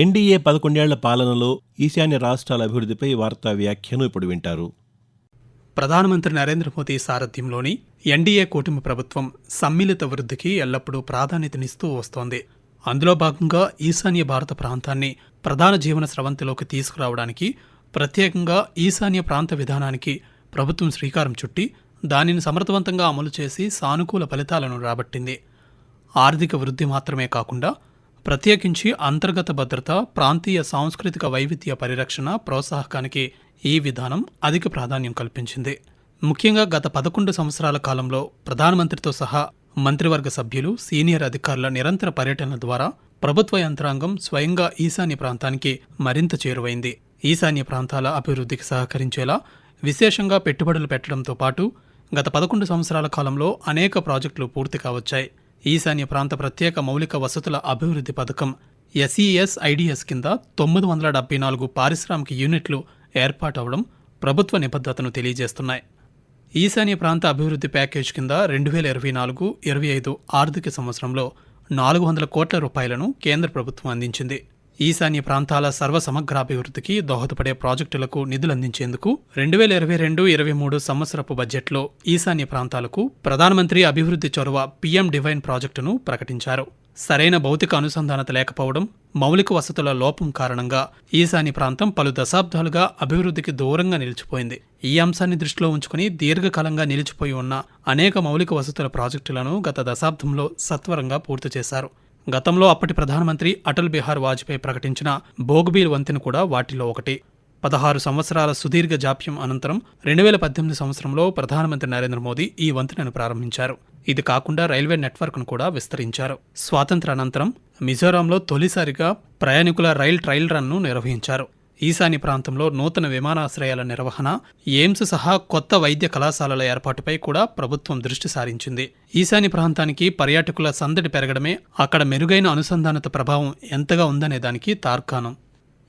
NDA 11 ఏళ్ల పాలనలో ఈశాన్య రాష్ట్రాల అభివృద్ధిపై వార్తా వ్యాఖ్యను ఇప్పుడు వింటారు. ప్రధానమంత్రి నరేంద్ర మోదీ సారథ్యంలోని ఎన్డీఏ కూటమి ప్రభుత్వం సమ్మిళిత వృద్ధికి ఎల్లప్పుడూ ప్రాధాన్యతనిస్తూ వస్తోంది. అందులో భాగంగా ఈశాన్య భారత ప్రాంతాన్ని ప్రధాన జీవన స్రవంతిలోకి తీసుకురావడానికి ప్రత్యేకంగా ఈశాన్య ప్రాంత విధానానికి ప్రభుత్వం శ్రీకారం చుట్టి దానిని సమర్థవంతంగా అమలు చేసి సానుకూల ఫలితాలను రాబట్టింది. ఆర్థిక వృద్ధి మాత్రమే కాకుండా ప్రత్యేకించి అంతర్గత భద్రత, ప్రాంతీయ సాంస్కృతిక వైవిధ్య పరిరక్షణ ప్రోత్సాహకానికి ఈ విధానం అధిక ప్రాధాన్యం కల్పించింది. ముఖ్యంగా గత 11 సంవత్సరాల కాలంలో ప్రధానమంత్రితో సహా మంత్రివర్గ సభ్యులు, సీనియర్ అధికారుల నిరంతర పర్యటనల ద్వారా ప్రభుత్వ యంత్రాంగం స్వయంగా ఈశాన్య ప్రాంతానికి మరింత చేరువైంది. ఈశాన్య ప్రాంతాల అభివృద్ధికి సహకరించేలా విశేషంగా పెట్టుబడులు పెట్టడంతో పాటు గత 11 సంవత్సరాల కాలంలో అనేక ప్రాజెక్టులు పూర్తి కావచ్చాయి. ఈశాన్య ప్రాంత ప్రత్యేక మౌలిక వసతుల అభివృద్ధి పథకం SESIDS కింద 974 పారిశ్రామిక యూనిట్లు ఏర్పాటవడం ప్రభుత్వ నిబద్ధతను తెలియజేస్తున్నాయి. ఈశాన్య ప్రాంత అభివృద్ధి ప్యాకేజ్ కింద 2024-25 ఆర్థిక సంవత్సరంలో 400 కోట్ల రూపాయలను కేంద్ర ప్రభుత్వం అందించింది. ఈశాన్య ప్రాంతాల సర్వసమగ్రాభివృద్ధికి దోహదపడే ప్రాజెక్టులకు నిధులందించేందుకు 2022-23 సంవత్సరపు బడ్జెట్లో ఈశాన్య ప్రాంతాలకు ప్రధానమంత్రి అభివృద్ధి చొరవ PM డివైన్ ప్రాజెక్టును ప్రకటించారు. సరైన భౌతిక అనుసంధానత లేకపోవడం, మౌలిక వసతుల లోపం కారణంగా ఈశాన్య ప్రాంతం పలు దశాబ్దాలుగా అభివృద్ధికి దూరంగా నిలిచిపోయింది. ఈ అంశాన్ని దృష్టిలో ఉంచుకుని దీర్ఘకాలంగా నిలిచిపోయి ఉన్న అనేక మౌలిక వసతుల ప్రాజెక్టులను గత దశాబ్దంలో సత్వరంగా పూర్తి చేశారు. గతంలో అప్పటి ప్రధానమంత్రి అటల్ బిహారీ వాజ్పేయి ప్రకటించిన బోగ్బీల్ వంతెన కూడా వాటిలో ఒకటి. 16 సంవత్సరాల సుదీర్ఘ జాప్యం అనంతరం 2018 సంవత్సరంలో ప్రధానమంత్రి నరేంద్ర మోదీ ఈ వంతెనను ప్రారంభించారు. ఇది కాకుండా రైల్వే నెట్వర్క్ను కూడా విస్తరించారు. స్వాతంత్రానంతరం మిజోరాంలో తొలిసారిగా ప్రయాణికుల ట్రయల్ రన్ను నిర్వహించారు. ఈశాన్య ప్రాంతంలో నూతన విమానాశ్రయాల నిర్వహణ, ఎయిమ్స్ సహా కొత్త వైద్య కళాశాలల ఏర్పాటుపై కూడా ప్రభుత్వం దృష్టి సారించింది. ఈశాన్య ప్రాంతానికి పర్యాటకుల సందడి పెరగడమే అక్కడ మెరుగైన అనుసంధానత ప్రభావం ఎంతగా ఉందనే దానికి తార్కాణం.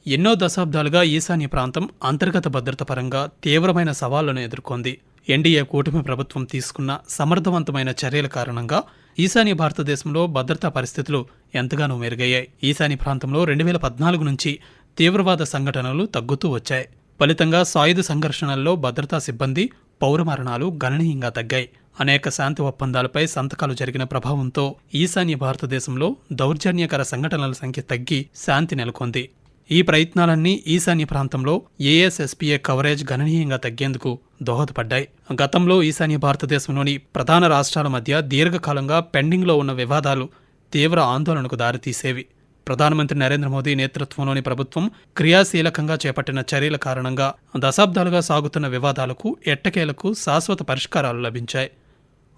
ఎన్నో దశాబ్దాలుగా ఈశాన్య ప్రాంతం అంతర్గత భద్రత పరంగా తీవ్రమైన సవాళ్లను ఎదుర్కొంది. ఎన్డీఏ కూటమి ప్రభుత్వం తీసుకున్న సమర్థవంతమైన చర్యల కారణంగా ఈశాన్య భారతదేశంలో భద్రతా పరిస్థితులు ఎంతగానో మెరుగయ్యాయి. ఈశాన్య ప్రాంతంలో 2014 నుంచి తీవ్రవాద సంఘటనలు తగ్గుతూ వచ్చాయి. ఫలితంగా సాయుధ సంఘర్షణల్లో భద్రతా సిబ్బంది, పౌర మరణాలు గణనీయంగా తగ్గాయి. అనేక శాంతి ఒప్పందాలపై సంతకాలు జరిగిన ప్రభావంతో ఈశాన్య భారతదేశంలో దౌర్జన్యకర సంఘటనల సంఖ్య తగ్గి శాంతి నెలకొంది. ఈ ప్రయత్నాలన్నీ ఈశాన్య ప్రాంతంలో ASSPA కవరేజ్ గణనీయంగా తగ్గేందుకు దోహదపడ్డాయి. గతంలో ఈశాన్య భారతదేశంలోని ప్రధాన రాష్ట్రాల మధ్య దీర్ఘకాలంగా పెండింగ్లో ఉన్న వివాదాలు తీవ్ర ఆందోళనకు దారితీసేవి. ప్రధానమంత్రి నరేంద్ర మోదీ నేతృత్వంలోని ప్రభుత్వం క్రియాశీలకంగా చేపట్టిన చర్యల కారణంగా దశాబ్దాలుగా సాగుతున్న వివాదాలకు ఎట్టకేలకు శాశ్వత పరిష్కారాలు లభించాయి.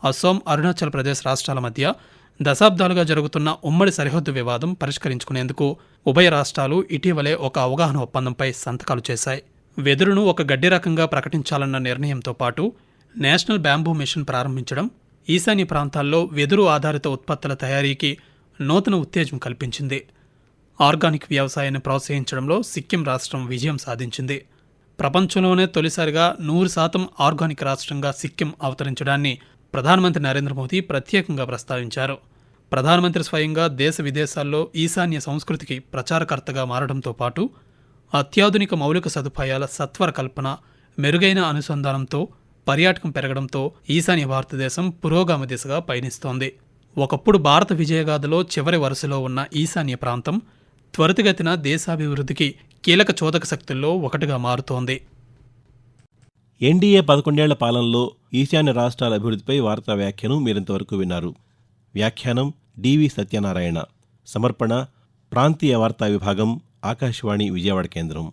అస్సాం, అరుణాచల్ ప్రదేశ్ రాష్ట్రాల మధ్య దశాబ్దాలుగా జరుగుతున్న ఉమ్మడి సరిహద్దు వివాదం పరిష్కరించుకునేందుకు ఉభయ రాష్ట్రాలు ఇటీవలే ఒక అవగాహన ఒప్పందంపై సంతకాలు చేశాయి. వెదురును ఒక గడ్డి రకంగా ప్రకటించాలన్న నిర్ణయంతో పాటు నేషనల్ బ్యాంబూ మిషన్ ప్రారంభించడం ఈశాన్య ప్రాంతాల్లో వెదురు ఆధారిత ఉత్పత్తుల తయారీకి నూతన ఉత్తేజం కల్పించింది. ఆర్గానిక్ వ్యవసాయాన్ని ప్రోత్సహించడంలో సిక్కిం రాష్ట్రం విజయం సాధించింది. ప్రపంచంలోనే తొలిసారిగా 100% ఆర్గానిక్ రాష్ట్రంగా సిక్కిం అవతరించడాన్ని ప్రధానమంత్రి నరేంద్ర మోదీ ప్రత్యేకంగా ప్రస్తావించారు. ప్రధానమంత్రి స్వయంగా దేశ విదేశాల్లో ఈశాన్య సంస్కృతికి ప్రచారకర్తగా మారడంతో పాటు అత్యాధునిక మౌలిక సదుపాయాల సత్వర కల్పన, మెరుగైన అనుసంధానంతో పర్యాటకం పెరగడంతో ఈశాన్య భారతదేశం పురోగామి దిశగా పయనిస్తోంది. ఒకప్పుడు భారత విజయగాథలో చివరి వరుసలో ఉన్న ఈశాన్య ప్రాంతం త్వరితగతిన దేశాభివృద్ధికి కీలక చోదక శక్తుల్లో ఒకటిగా మారుతోంది. ఎన్డీఏ 11 ఏళ్ల పాలనలో ఈశాన్య రాష్ట్రాల అభివృద్ధిపై వార్తా వ్యాఖ్యను మీరింతవరకు విన్నారు. వ్యాఖ్యానం DV సత్యనారాయణ. సమర్పణ ప్రాంతీయ వార్తా విభాగం, ఆకాశవాణి విజయవాడ కేంద్రం.